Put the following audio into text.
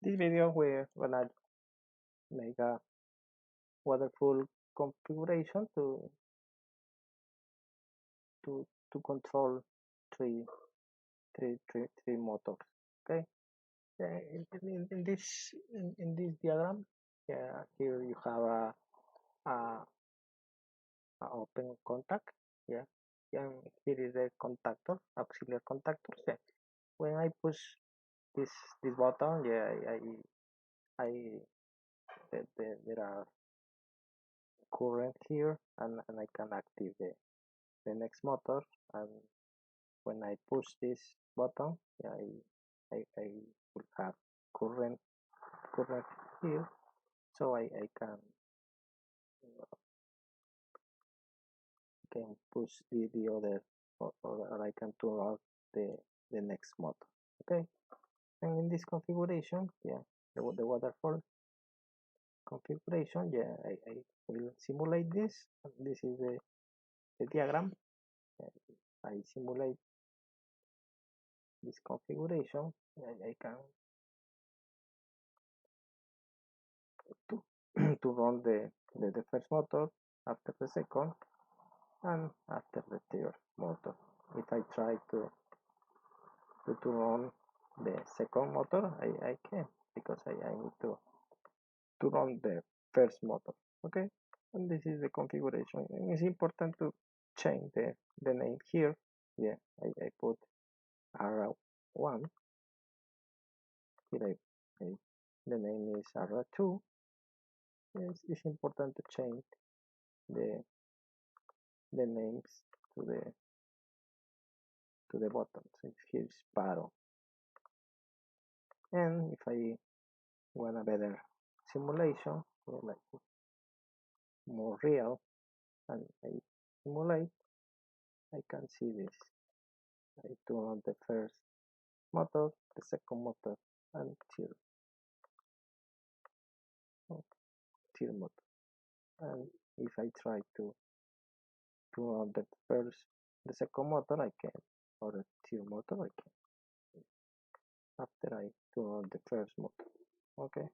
This video we're gonna make a waterfall configuration to control three three motors. Okay. In this diagram, yeah, here you have a, a open contact. Yeah, and here is the contactor, auxiliary contactor. Yeah. When I push this this button, yeah, I there are current here, and I can activate the next motor. And when I push this button, yeah, I will have current current here, so I can push the other, or I can turn off the next motor. Okay, and in this configuration, yeah, the waterfall configuration, yeah, I will simulate this. This is the diagram. I simulate this configuration. I can to to run the first motor, after the second, and after the third motor. If I try to run the second motor, I can, because I need to run the first motor. Okay, and this is the configuration. And it's important to change the name here. Yeah, I put R1. Here the name is R2. It's important to change the the names to the buttons. So here's Paro. And if I want a better simulation, like more real, and I simulate, I can see this. I turn on the first motor, the second motor, and third motor. And if I try to turn on the second motor, I can, or the third motor, I can, after I turn on the first motor. Okay.